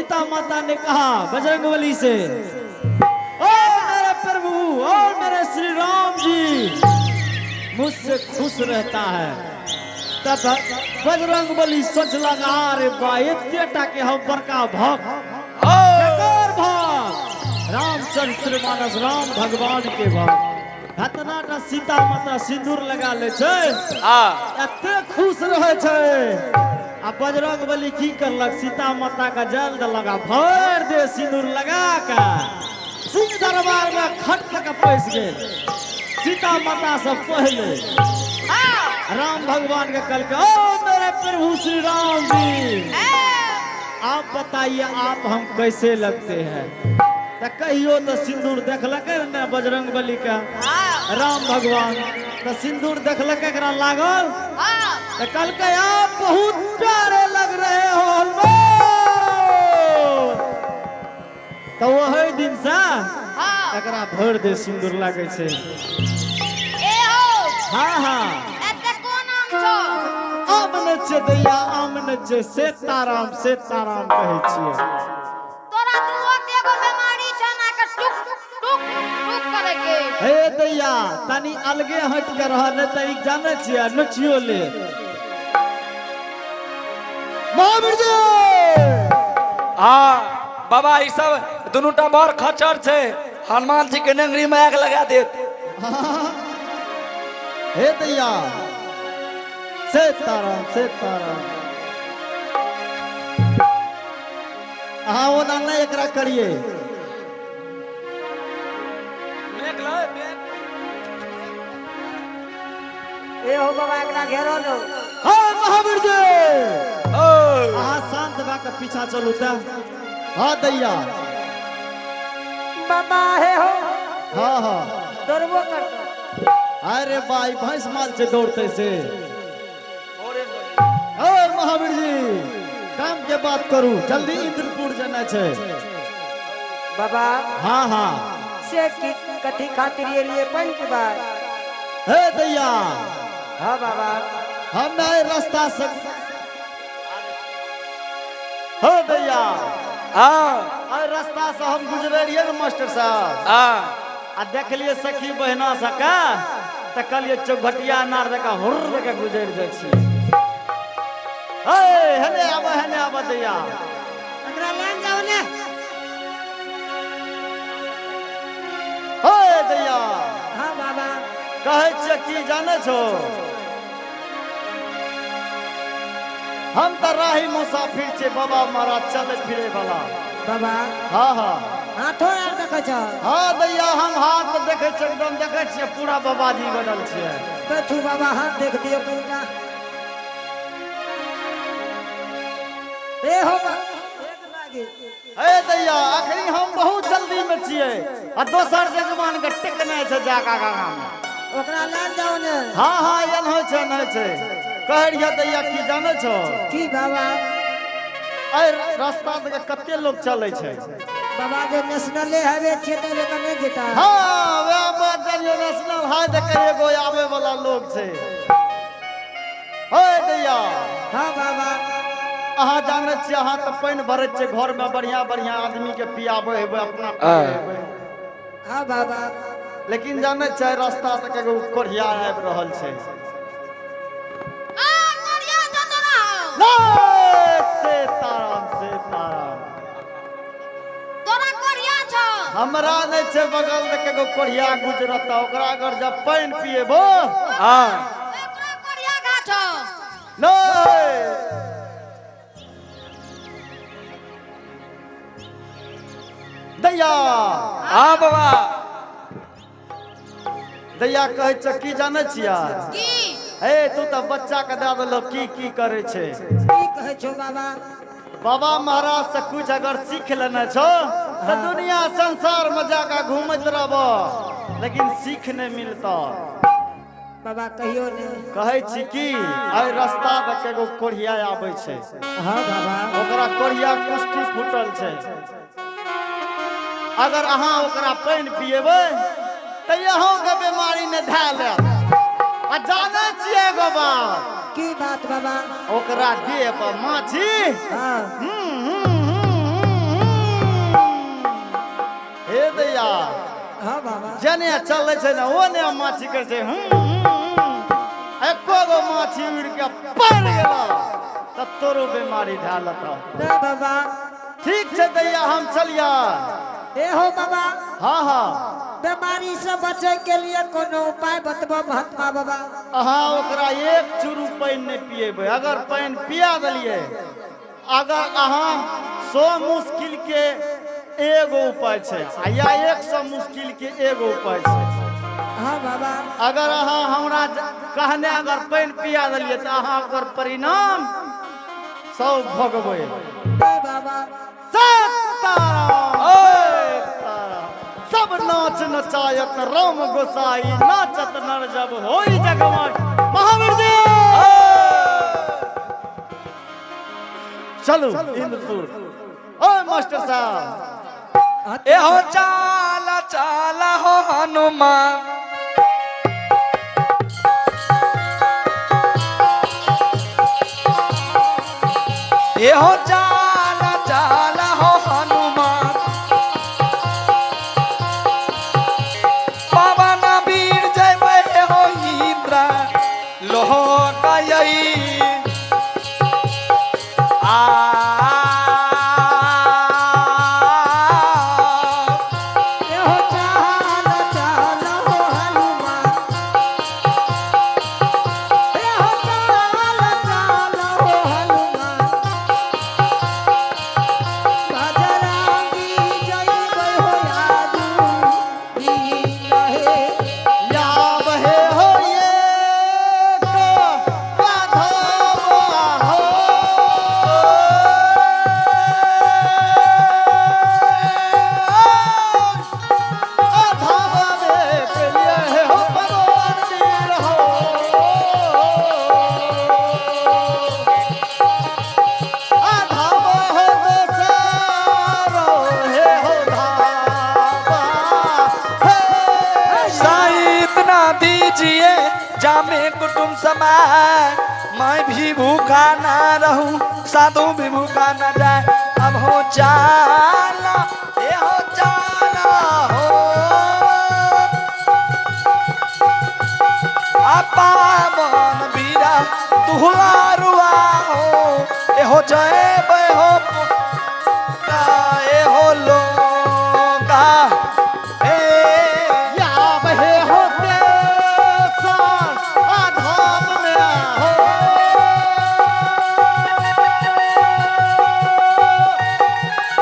सीता माता ने कहा बजरंगबली से, ओ मेरे प्रभु, ओ मेरे श्री राम जी मुझसे खुश रहता है। तब बजरंगबली सोच लगा, अरे बा एतेटा के हम बड़का भक्त रामचरित्र मानस राम भगवान के भक्त हतनाटा सीता माता सिंदूर लगा ले छे, एते खुश रहे छे। आ बजरंगबली की करलक, सीता माता का जल दलक, भर दे सिंदूर लगा के सिंह दरबार में खट के पैस गए। सीता माता से पहले राम भगवान के कल के, ओ मेरे प्रभु श्री राम जी आप बताइए आप हम कैसे लगते हैं। तो कहियो तो सिंदूर देखलक न बजरंगबली का राम भगवान, तो सिंदूर देखलक एकरा लागल, तो कल के आप बहुत प्यारे लग रहे हो हनुमान। तो वही दिन से एकरा भर दे सिंदूर लागे छे। हाँ हाँ आमन छे दैया, आमन छे सीताराम सीताराम कहे छिए। तोरा दुओ एगो बीमारी छ ना के टुक टुक टुक करे के। हे दैया तनी अलगे हट के रह, न त ई जाने छिए नचियो ले। महावीर जी बाबा ई सब दुनुटा बड़ खचर छे, हनुमान जी के नेंगरी में आग लगा देत। हे दैया सीताराम सीताराम, हाँ वो ना एकरा करिए। ए हो बाबा एकरा घेरो लो। हाँ महावीर जी हाँ शांत बा के पीछा चलू त। हाँ दैया बाबा हे हो हाँ हाँ दौड़बो कर। अरे भाई भैंस माल से दौड़ते से। ओ महावीर जी काम के बात करू, जल्दी इंद्रपुर जाना छे। बाबा हाँ हाँ से की कथी खातिर ये लिए पंच बार। हे दैया हाँ बाबा हम नए रास्ता से, हो दैया अरे रास्ता से हम गुजरे रहिए न मास्टर साहब, आ देखलिए सखी बहना सका तो कहलिए चौघटिया नार देका हुर देके गुजर जाय छी। हेने आबा दैया एकरा लान जाओ ने। हे दैया हाँ बाबा कहे छे की जाने छो, हम तो राही मुसाफिर छे बाबा महाराज चले फिरे वाला। बाबा हाँ हाँ हाथों यार देखे छ। हाँ दैया हम हाथ देखे छे, एकदम देखे छिए पूरा बाबाजी बनल छे। तो तू बाबा हाथ देख दियो कनिका। ए हो एक लागे। हे दैया आखिरी हम बहुत जल्दी में छिए, आ दोसर जजमान के टिकने छे जाका गागा में। ओकरा लान जाओ ने। हाँ हाँ एन होय छे न छे। कह रिया दैया की जाने छो, की बाबा ए रास्ता देखे कते लोग चले छे। बाबा जो नेशनल हाईवे छे तो लेकर नहीं जेता। हाँ वे बात जानियो नेशनल हाईवे के एगो आवे वाला लोग छे। हे दैया हाँ बाबा अहाँ जाने छिए, अहाँ तो पानी भरे छे घर में, बढ़िया बढ़िया आदमी के पियाबे हेबे अपना पियाबे। हाँ बाबा लेकिन जाने छे रास्ता से एगो कोढ़िया आबि रहल छे। आ कोरिया जतो ना हो। नहीं सीताराम सीताराम, तोरा कोरिया छ। हमरा नहीं छे बगल में एगो कोढ़िया गुजरत, ओकरा अगर जब पानी पिएबो एकरा कोरिया गा छ। नहीं दैया बाबा दैया कहे छे की जाने छिया, की हे तू तो बच्चा के दे देलो की करे छे। की कहे छो बाबा। बाबा महाराज से कुछ अगर सीख लेना छो तो दुनिया संसार में जाकर घूमत रहबो, लेकिन सीख नहीं मिलता। बाबा कहियो ने। कहे छी की आई रास्ता में एगो कोढ़िया आबै छे। हाँ बाबा ओकरा कोढ़िया कुष्ठी फूटल छे, अगर अहाँ ओकरा पानी पिएबै तो यहों के बीमारी ने धा ले। आ जाने छिए एगो बात, की बात बाबा। ओकरा देह पर माछी हाँ जने चले छे ना ओने माछी कर छे एको गो माछी उड़ के पड़ गेला त तोरो बीमारी धालत ना बाबा ठीक छे दैया हम चलिया ए हो बाबा हाँ हाँ बीमारी से बचे के लिए कोनो उपाय बतबो महात्मा बाबा अहाँ ओकरा एक चुरू पानी नहीं पिएबे अगर पानी पिया दलिए अगर अहाँ 100 मुश्किल के एगो उपाय छे या 100 मुश्किल के एगो उपाय छे हाँ बाबा अगर अहाँ हमरा कहने अगर पानी पिया दलिए तो अहाँ ओकर परिणाम सब भोगबे ए बाबा सब नाच नचायत राम गोसाई नाचत नर जब होई जगमग महावीर जी चलो इंद्रपुर ओ मास्टर साहब ए हो चाला चाला हो हनुमान ए हो चाला चाला हो हनुमान पवन वीर जय बहे हो इंद्र लोह कयई ए हो चाल चाल हो हनुमान ए हो चाल चाल हो हनुमान बजरंगी जय हो यादू जी रहे या बहे हो ये को बाधवा हो अधावे के लिए हो भगवान वीर हो अधावा हो दोसारो हे हो धावा हे साईं इतना दीजिए जामे कुटुंब समाए मैं भी भूखा ना रहूं साधु भी भूखा ना जाए अब हो चाला ये हो चाला हो आपा मन बीरा दुहलारुआ हो ये हो जय बय हो ये हो लोगा ए या बहे होते सान आधाम में हो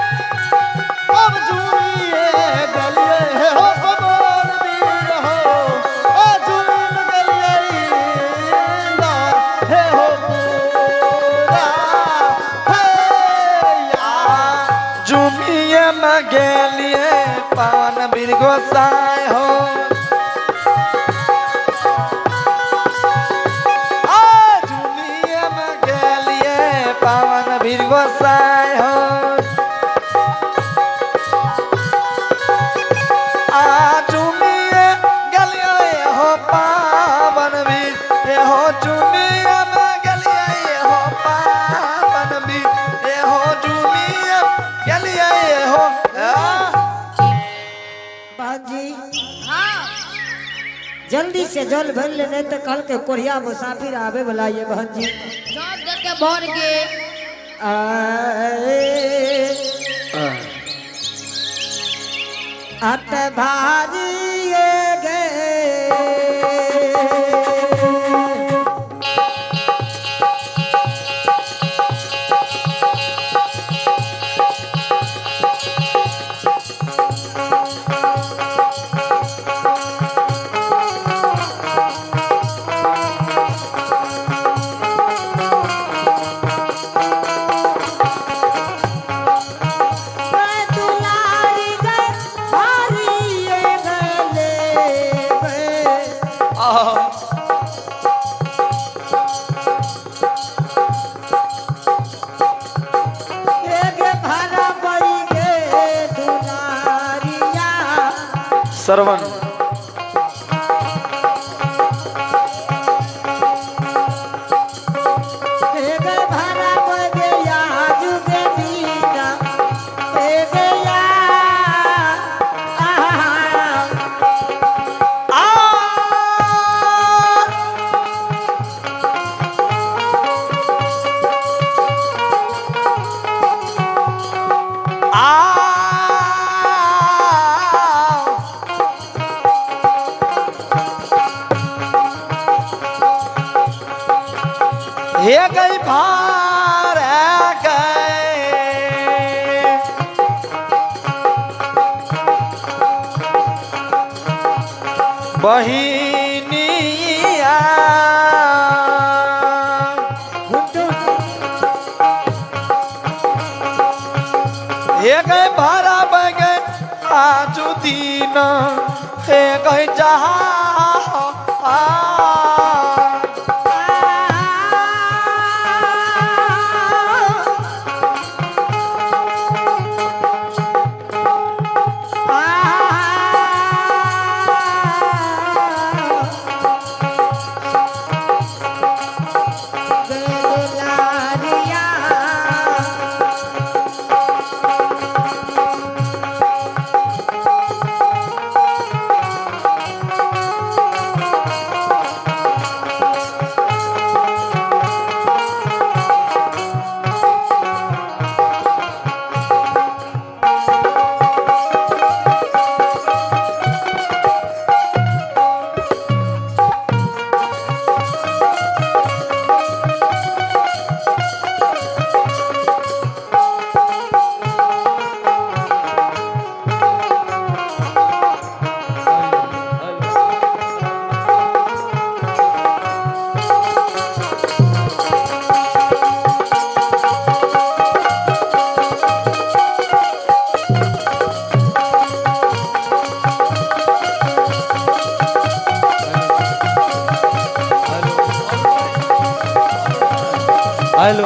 अब जुड़िए गलिए हो भगवान वीर हो जुड़िन गलिए इंदर हे हो पूरा हे या जुमिए में गेलिए पावन बीर गोसाई हो जुमिए में गेलिए पावन बीर गोसाई हो जुमिए गेलिए हो पावन बीर ये हो जुमिए में गेलिए हो पावन बीर ये हो जुमिए गेलिए हो बाजी हाँ जल्दी से जल भर ले नहीं तो कल के कोरिया मुसाफिर आवे वाला ये बहन जी सब जगह भर गे अत भारी ये गए दुलारी गए भारी ये गले एक भरा पड़ी गे दुलारिया श्रवण एक भरा पड़ गया जुगे बीना एक या हे गई भार गए बहिनिया हे गए भारा बगे आजू दीन हे गए जहाँ हेलो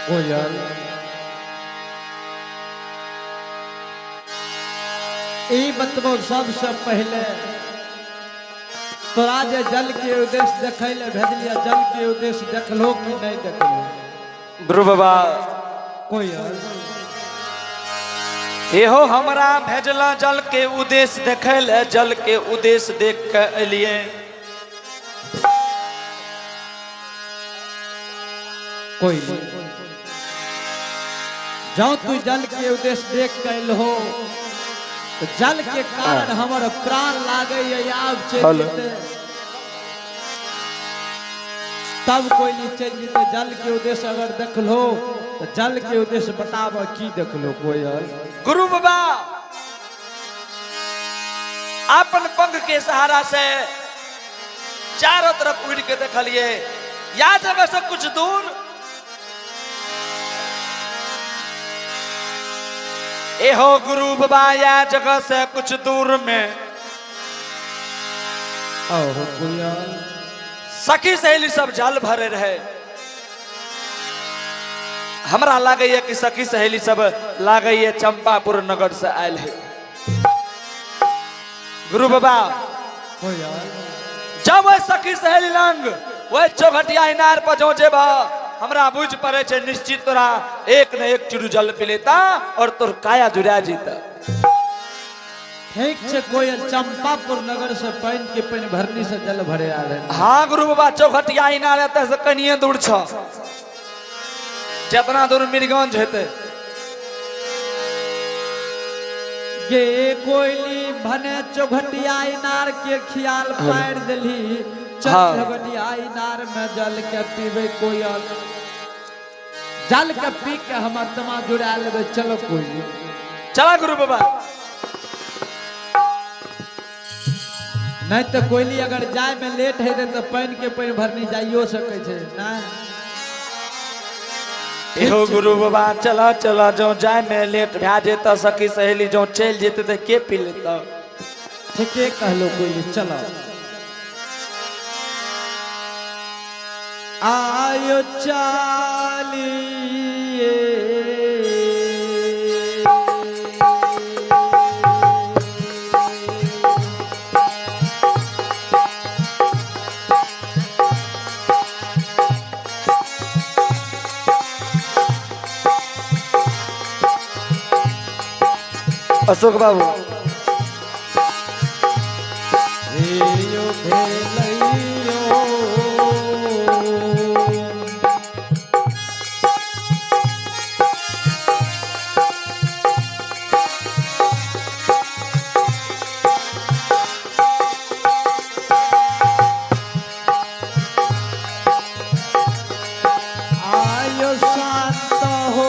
ओ यार ई बतबो सबसे पहले तोरा जे जल के उद्देश्य देखै ले भेजलिया, जल के उद्देश्य देखलो कि नहीं देखलो? गुरु बाबा कोई यार एहो हमरा भेजला जल के उद्देश्य देखे ले, जल के उद्देश्य देख के एलिए। कोई जाओ तू जल के उद्देश्य देख के हो तो जल के कारण हमर प्राण लागे आब चल जेते, तब कोई नहीं चल जेते। जल के उद्देश्य अगर देखलो तो जल के उद्देश्य बताब की देखलो कोई यार? गुरु बाबा अपन पंख के सहारा से चारों तरफ उड़ के देखलिए, या जगह से कुछ दूर एहो गुरु बाबा या जगह से कुछ दूर में ओहो कोई यार सखी सहेली सब जल भरे रहे। हमरा लागे है कि सखी सहेली सब लागे है चंपापुर नगर से आयल है। गुरु बाबा कोई यार जब वह सखी सहेली लंग वह चौघटिया इनार पर जो जेबा हमरा बुझ पड़े छे निश्चित तोरा एक न एक चुरू जल पी लेता और तोर काया जुड़ा जीता। ठीक छे कोई चंपापुर नगर से पानी के पानी भरनी से जल भरे आ रहे। हाँ गुरु बाबा चौघटिया इनार एते से कनिए दूर छ, जितना दूर मीरगंज हेते। गे कोयली भने चौघटिया इनार के खियाल पार देली, हाँ। चौघटिया इनार में जल के पीबे कोई जल के पी के हम आत्मा जुड़ा लेबे। चलो कोई चला गुरु बाबा। नहीं तो कोयली अगर जाए में लेट है तो पानी के पानी भरनी जाइयो सके छे ना। एहो गुरु बाबा चला चला जो जाए में लेट भा जेता सखी सहेली जो चल जेते तो के पी लेता। ठीके कहलो कोयली चलो। आयो चालिए अशोक बाबू हेयो भेलैयो आयो शांत हो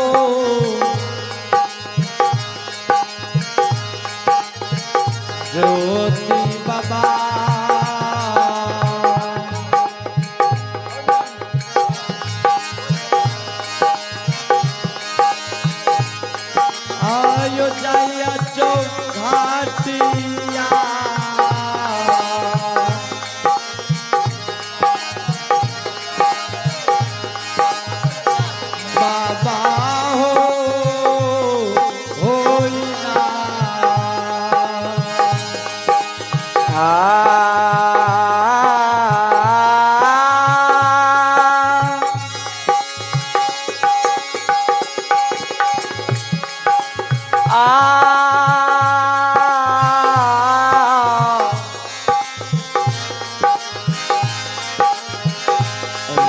ज्योति बाबा आयो जाया चौघाटिया बाबा हो होई ना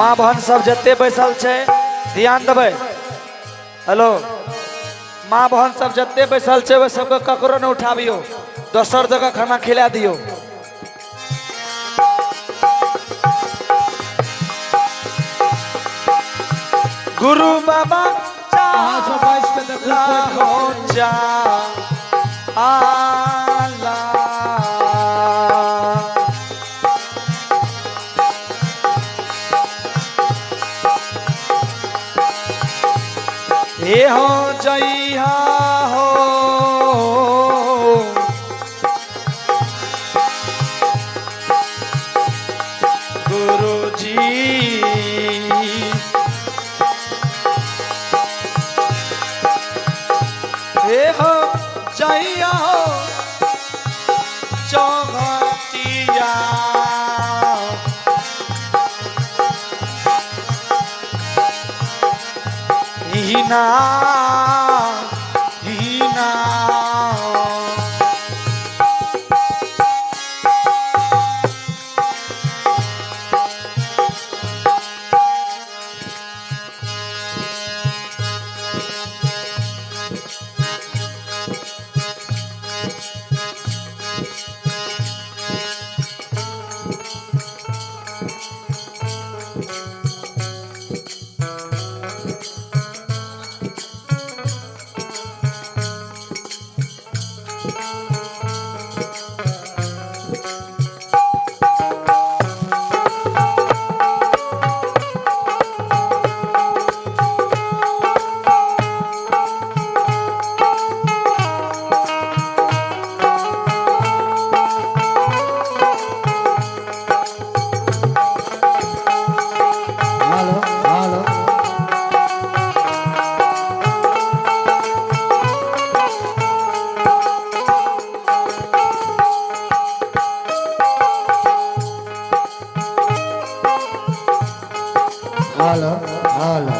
माँ बहन सब जते बैसल छे ध्यान देबै। हेलो माँ बहन सब जते बैसल छे वे सबके ककरो न उठाबियो, दोसर जगह खाना खिला दियो। गुरु बाबा अहाँ सब बैस के देखू हो जा आला ये हो जइहा हो गुरुजी ये हो जइहा हो चौघटिया हीना हीना हेलो हेलो हेलो हेलो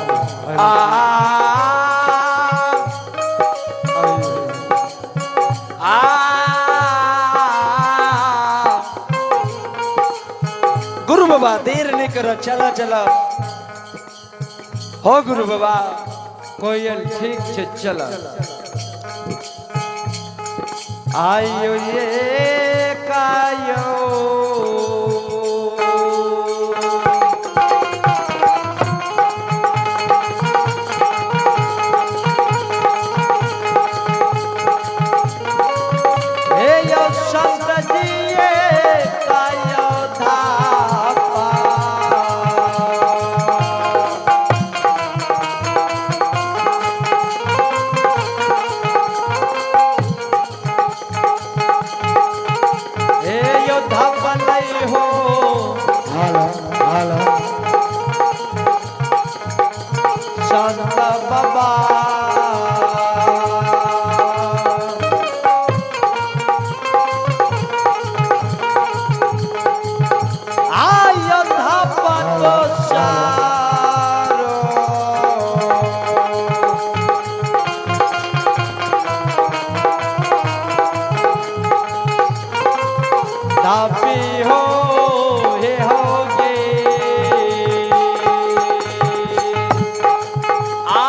गुरु बाबा देर नहीं करो, चला चला हो गुरु बाबा। कोयल ठीक छे चला आयो ये कायो हे यो संत जी ये कायो धापा हे योद्धा बनई हो हेलो हेलो संत बाबा योद्धा बनो सारो धापी हो हे होगे आ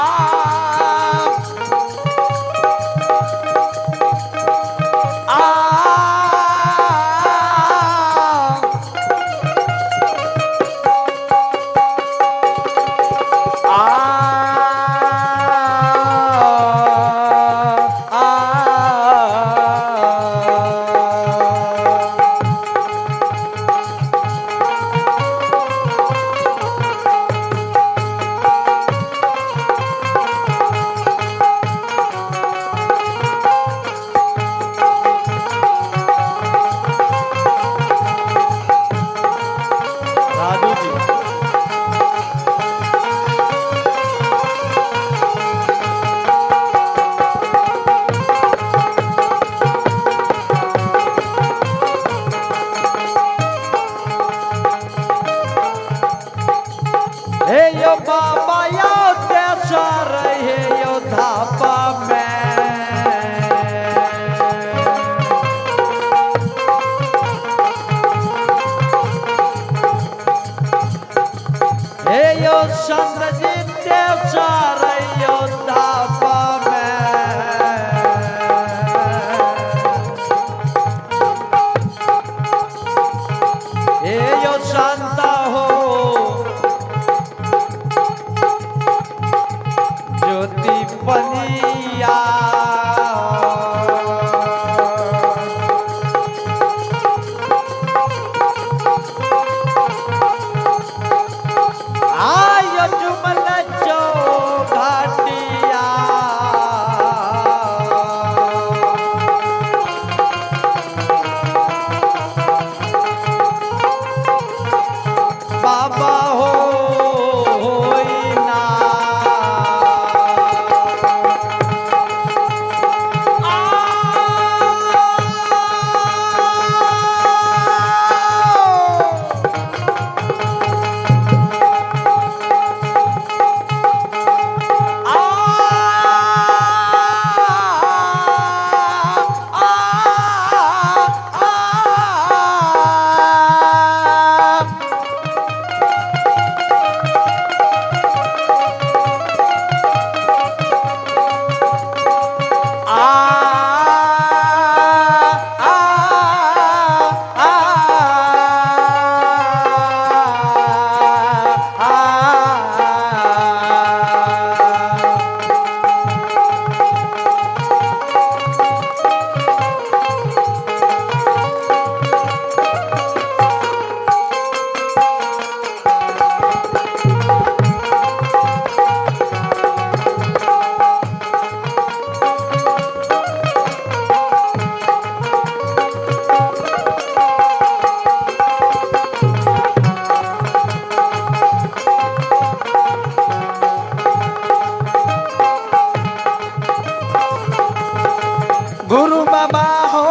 राजू जी हे यो बाबा यो देशर हे यो धापा में हे यो संत जी देशर यो धापा में हे यो संत हो ज्योति बनिया आयो जुमल जो घाटिया बाबा हो होई ना गुरु बाबा हो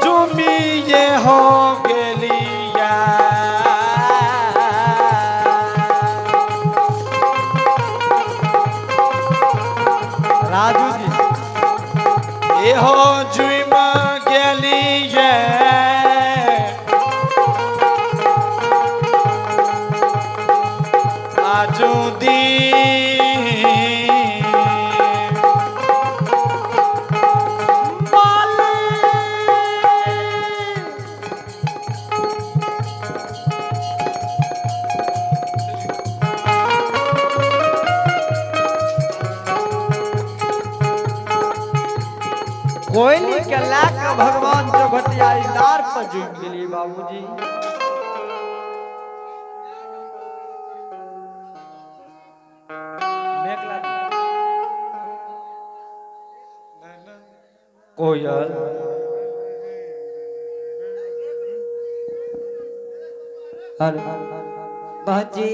जुमी ये हो गेलिया राजू जी ये हो जुम गेलिया आजू दी कोयली के लाख भगवान जो घटिया इनार पर जुट गेली बाबूजी कोयल बहन जी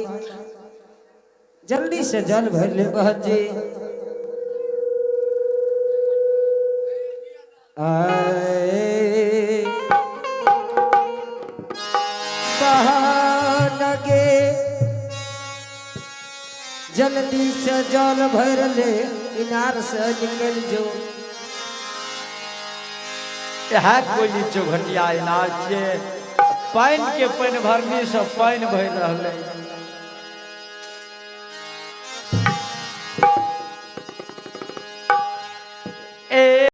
जल्दी से जल भर ले बहन जी आए बहन गे जल्दी से जल भर ले इनार से निकल जो यह कोई चौघटिया इनार छे पानी के पानी भरनी से पानी भर रहा